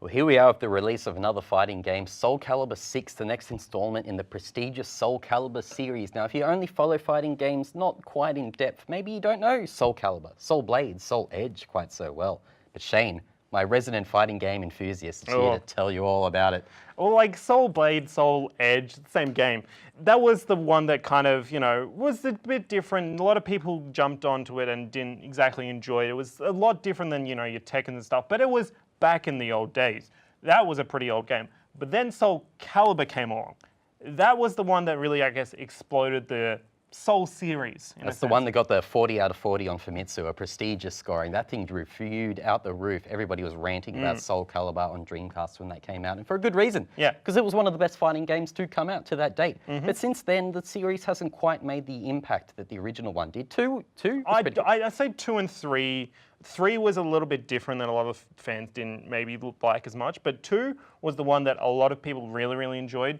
Well, here we are with the release of another fighting game, Soul Calibur 6, the next installment in the prestigious Soul Calibur series. Now, if you only follow fighting games not quite in depth, maybe you don't know Soul Calibur, Soul Blade, Soul Edge quite so well. But Shane, my resident fighting game enthusiast, is here to tell you all about it. Well, like Soul Blade, Soul Edge, same game. That was the one that kind of, was a bit different. A lot of people jumped onto it and didn't exactly enjoy it. It was a lot different than, your Tekken and stuff, but it was back in the old days. That was a pretty old game. But then Soul Calibur came along. That was the one that really, I guess, exploded the Soul series. That's the one that got the 40 out of 40 on Famitsu, a prestigious scoring. That thing reviewed out the roof. Everybody was ranting about Soul Calibur on Dreamcast when that came out, and for a good reason. Yeah. Because it was one of the best fighting games to come out to that date. But since then, the series hasn't quite made the impact that the original one did. I'd say 2 and 3. 3 was a little bit different than a lot of fans didn't maybe like as much, but 2 was the one that a lot of people really, really enjoyed.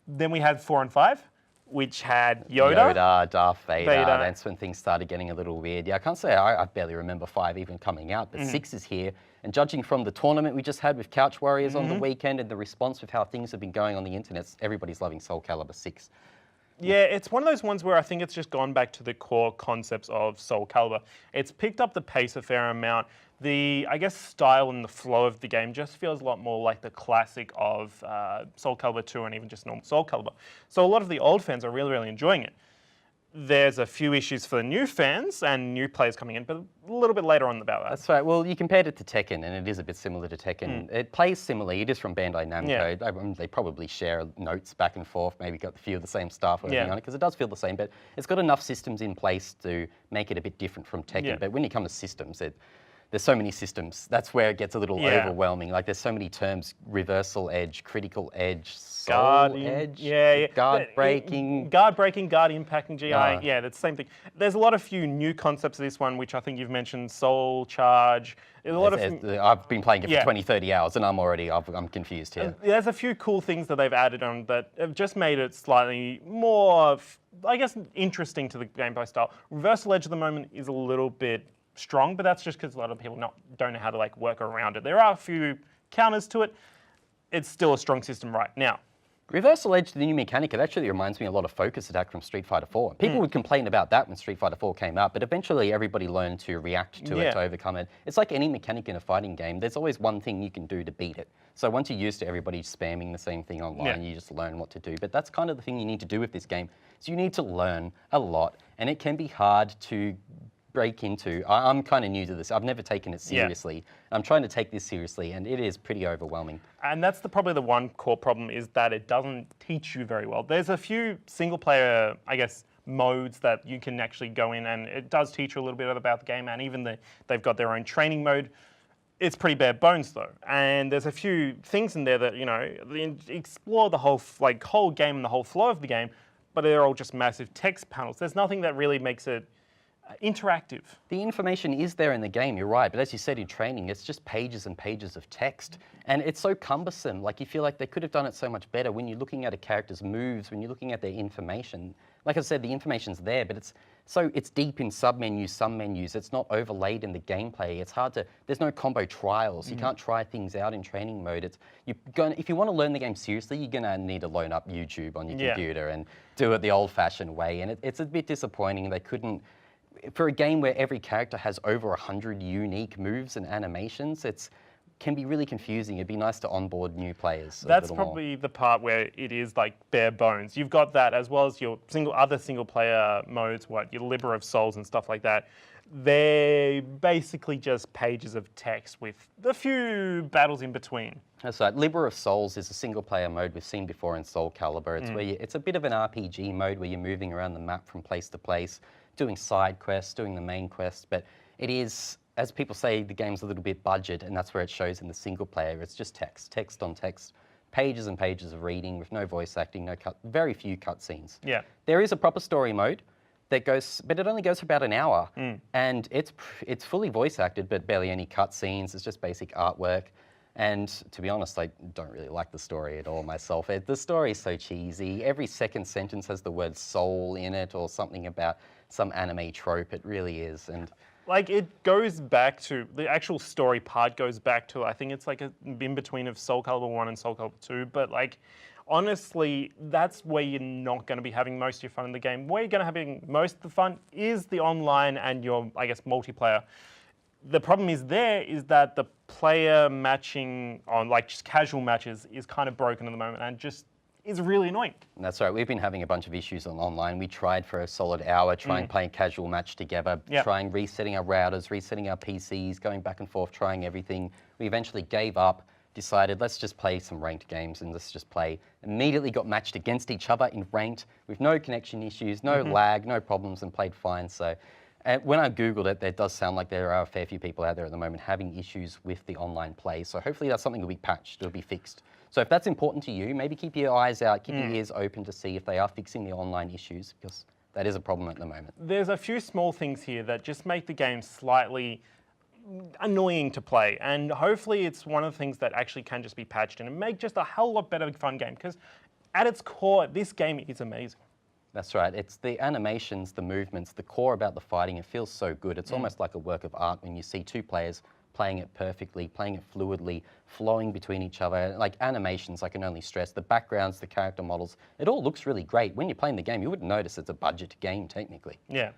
Then we had 4 and 5. Which had Yoda, Darth Vader. That's when things started getting a little weird. Yeah, I can't say I barely remember 5 even coming out, but 6 is here. And judging from the tournament we just had with Couch Warriors on the weekend and the response with how things have been going on the internet, everybody's loving Soul Calibur 6. Yeah, it's one of those ones where I think it's just gone back to the core concepts of Soul Calibur. It's picked up the pace a fair amount. The, I guess, style and the flow of the game just feels a lot more like the classic of Soul Calibur 2 and even just normal Soul Calibur. So a lot of the old fans are really, really enjoying it. There's a few issues for the new fans and new players coming in, but a little bit later on about that. That's right. Well, you compared it to Tekken, and it is a bit similar to Tekken. It plays similarly. It is from Bandai Namco. Yeah. They probably share notes back and forth, maybe got a few of the same staff working on it, because it does feel the same, but it's got enough systems in place to make it a bit different from Tekken. Yeah. But when you come to systems, there's so many systems. That's where it gets a little overwhelming. Like there's so many terms: reversal edge, critical edge, soul edge, guard breaking, guard impacting, GI. Yeah, that's the same thing. There's a lot of few new concepts of this one, which I think you've mentioned: soul charge. I've been playing it for 20, 30 hours, and I'm confused here. There's a few cool things that they've added on that have just made it slightly more, I guess, interesting to the gameplay style. Reversal edge at the moment is a little bit strong, but that's just because a lot of people don't know how to work around it. There are a few counters to it. It's still a strong system right now. Reversal edge, the new mechanic, it actually reminds me a lot of Focus Attack from Street Fighter 4. People would complain about that when Street Fighter 4 came out, but eventually everybody learned to react to it, to overcome it. It's like any mechanic in a fighting game. There's always one thing you can do to beat it. So once you're used to everybody spamming the same thing online, you just learn what to do. But that's kind of the thing you need to do with this game. So you need to learn a lot, and it can be hard to break into. I'm kind of new to this. I've never taken it seriously. I'm trying to take this seriously, and it is pretty overwhelming. And that's probably the one core problem, is that it doesn't teach you very well. There's a few single-player, I guess, modes that you can actually go in, and it does teach you a little bit about the game, and even they've got their own training mode. It's pretty bare bones, though, and there's a few things in there that, explore the whole game and the whole flow of the game, but they're all just massive text panels. There's nothing that really makes it interactive. The information is there in the game, you're right, but as you said in training, it's just pages and pages of text, and it's so cumbersome. Like, you feel like they could have done it so much better when you're looking at a character's moves, when you're looking at their information. Like I said, the information's there, but it's deep in sub-menus, some menus. It's not overlaid in the gameplay. It's hard to, there's no combo trials. You can't try things out in training mode. If you want to learn the game seriously, you're gonna need to load up YouTube on your computer and do it the old-fashioned way, and it's a bit disappointing. They couldn't, for a game where every character has over 100 unique moves and animations, it can be really confusing. It'd be nice to onboard new players. That's probably the part where it is bare bones. You've got that, as well as your other single player modes, your Libera of Souls and stuff like that. They're basically just pages of text with a few battles in between. That's right. Libera of Souls is a single player mode we've seen before in Soul Calibur. It's where it's a bit of an RPG mode where you're moving around the map from place to place, doing side quests, doing the main quests, but it is, as people say, the game's a little bit budget, and that's where it shows in the single player. It's just text on text, pages and pages of reading with no voice acting, very few cutscenes. Yeah. There is a proper story mode that goes, but it only goes for about an hour, and it's fully voice acted, but barely any cutscenes. It's just basic artwork. And to be honest, I don't really like the story at all myself. The story is so cheesy. Every second sentence has the word soul in it or something about some anime trope. It really is. And Like, it goes back to, the actual story part goes back to, I think it's like a in between of Soul Calibur 1 and Soul Calibur 2, but like, honestly, that's where you're not going to be having most of your fun in the game. Where you're going to be having most of the fun is the online and your, I guess, multiplayer. The problem is that the player matching on like just casual matches is kind of broken at the moment and just is really annoying. That's right. We've been having a bunch of issues on online. We tried for a solid hour, trying playing casual match together, trying resetting our routers, resetting our PCs, going back and forth, trying everything. We eventually gave up, decided let's just play some ranked games and let's just play. Immediately got matched against each other in ranked with no connection issues, no lag, no problems, and played fine. So. When I Googled it, there does sound like there are a fair few people out there at the moment having issues with the online play. So hopefully that's something that will be patched, it'll be fixed. So if that's important to you, maybe keep your eyes out, keep your ears open to see if they are fixing the online issues, because that is a problem at the moment. There's a few small things here that just make the game slightly annoying to play, and hopefully it's one of the things that actually can just be patched and make just a hell lot better fun game, because at its core, this game is amazing. That's right. It's the animations, the movements, the core about the fighting. It feels so good. It's almost like a work of art when you see two players playing it perfectly, playing it fluidly, flowing between each other. Like animations, I can only stress, the backgrounds, the character models, it all looks really great. When you're playing the game, you wouldn't notice it's a budget game, technically. Yeah.